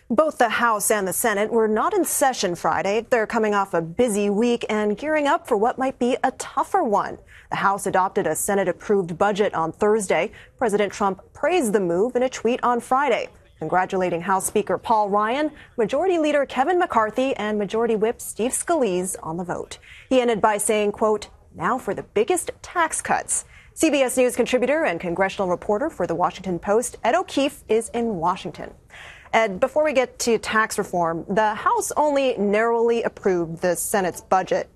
Both the House and the Senate were not in session Friday. They're coming off a busy week and gearing up for what might be a tougher one. The House adopted a Senate-approved budget on Thursday. President Trump praised the move in a tweet on Friday, congratulating House Speaker Paul Ryan, Majority Leader Kevin McCarthy, and Majority Whip Steve Scalise on the vote. He ended by saying, quote, "Now for the biggest tax cuts." CBS News contributor and congressional reporter for The Washington Post, Ed O'Keefe, is in Washington. Ed, before we get to tax reform, the House only narrowly approved the Senate's budget.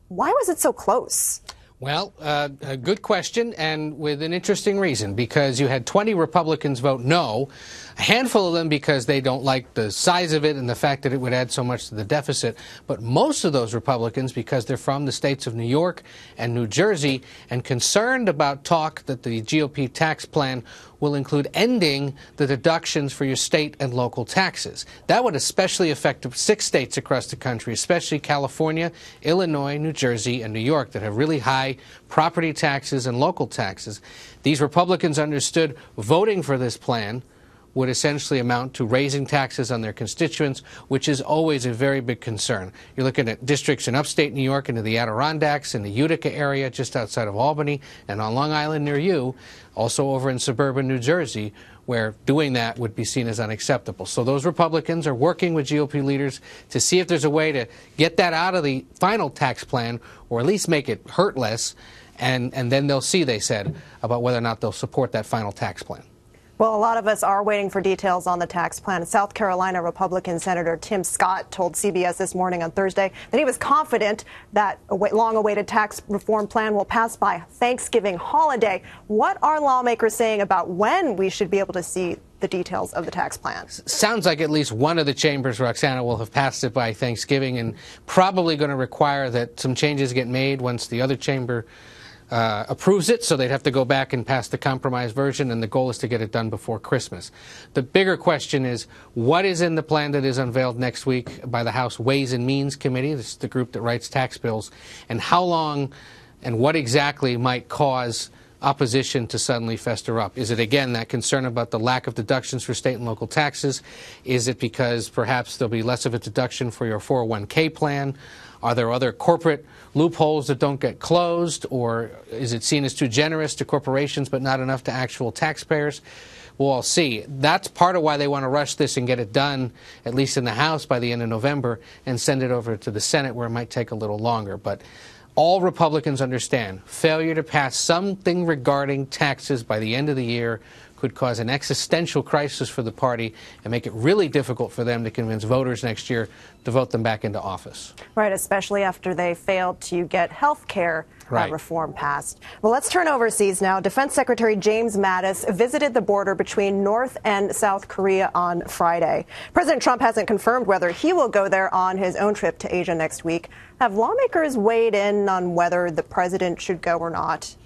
Why was it so close? Well, a good question, and with an interesting reason, because you had 20 Republicans vote no, a handful of them because they don't like the size of it and the fact that it would add so much to the deficit, but most of those Republicans because they're from the states of New York and New Jersey and concerned about talk that the GOP tax plan will include ending the deductions for your state and local taxes. That would especially affect 6 states across the country, especially California, Illinois, New Jersey, and New York, that have really high property taxes and local taxes. These Republicans understood voting for this plan would essentially amount to raising taxes on their constituents, which is always a very big concern. You're looking at districts in upstate New York, into the Adirondacks, in the Utica area, just outside of Albany, and on Long Island near you, also over in suburban New Jersey, where doing that would be seen as unacceptable. So those Republicans are working with GOP leaders to see if there's a way to get that out of the final tax plan, or at least make it hurt less, and then they'll see, they said, about whether or not they'll support that final tax plan. Well, a lot of us are waiting for details on the tax plan. South Carolina Republican Senator Tim Scott told CBS this morning on Thursday that he was confident that a long-awaited tax reform plan will pass by Thanksgiving holiday. What are lawmakers saying about when we should be able to see the details of the tax plan? Sounds like at least one of the chambers, Roxana, will have passed it by Thanksgiving, and probably going to require that some changes get made once the other chamber approves it, so they'd have to go back and pass the compromise version, and the goal is to get it done before Christmas. The bigger question is, what is in the plan that is unveiled next week by the House Ways and Means Committee? This is the group that writes tax bills. And how long and what exactly might cause opposition to suddenly fester up? Is it, again, that concern about the lack of deductions for state and local taxes? Is it because perhaps there'll be less of a deduction for your 401k plan? Are there other corporate loopholes that don't get closed? Or is it seen as too generous to corporations but not enough to actual taxpayers? We'll all see. That's part of why they want to rush this and get it done, at least in the House, by the end of November, and send it over to the Senate, where it might take a little longer. But all Republicans understand failure to pass something regarding taxes by the end of the year could cause an existential crisis for the party and make it really difficult for them to convince voters next year to vote them back into office. Right, especially after they failed to get health care reform passed. Well, let's turn overseas now. Defense Secretary James Mattis visited the border between North and South Korea on Friday. President Trump hasn't confirmed whether he will go there on his own trip to Asia next week. Have lawmakers weighed in on whether the president should go or not?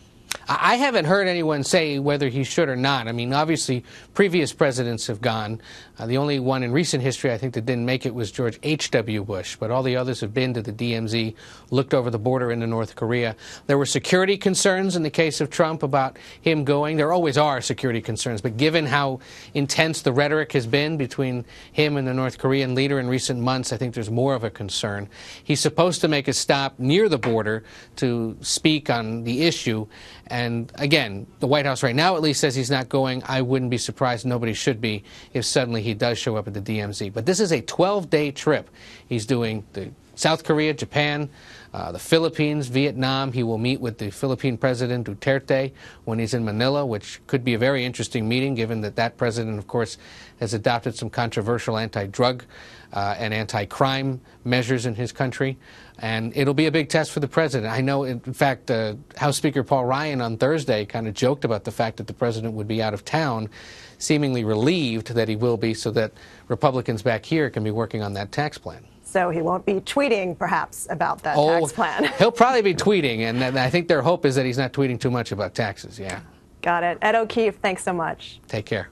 I haven't heard anyone say whether he should or not. I mean, obviously, previous presidents have gone. The only one in recent history, I think, that didn't make it was George H.W. Bush, but all the others have been to the DMZ, looked over the border into North Korea. There were security concerns in the case of Trump about him going. There always are security concerns, but given how intense the rhetoric has been between him and the North Korean leader in recent months, I think there's more of a concern. He's supposed to make a stop near the border to speak on the issue. And again, the White House right now at least says he's not going. I wouldn't be surprised, nobody should be, if suddenly he does show up at the DMZ. But this is a 12-day trip. He's doing the South Korea, Japan, the Philippines, Vietnam. He will meet with the Philippine President Duterte when he's in Manila, which could be a very interesting meeting, given that that president, of course, has adopted some controversial anti-drug and anti-crime measures in his country. And it'll be a big test for the president. I know, in fact, House Speaker Paul Ryan on Thursday kind of joked about the fact that the president would be out of town, seemingly relieved that he will be, so that Republicans back here can be working on that tax plan. So he won't be tweeting, perhaps, about that tax plan. He'll probably be tweeting, and I think their hope is that he's not tweeting too much about taxes, yeah. Got it. Ed O'Keefe, thanks so much. Take care.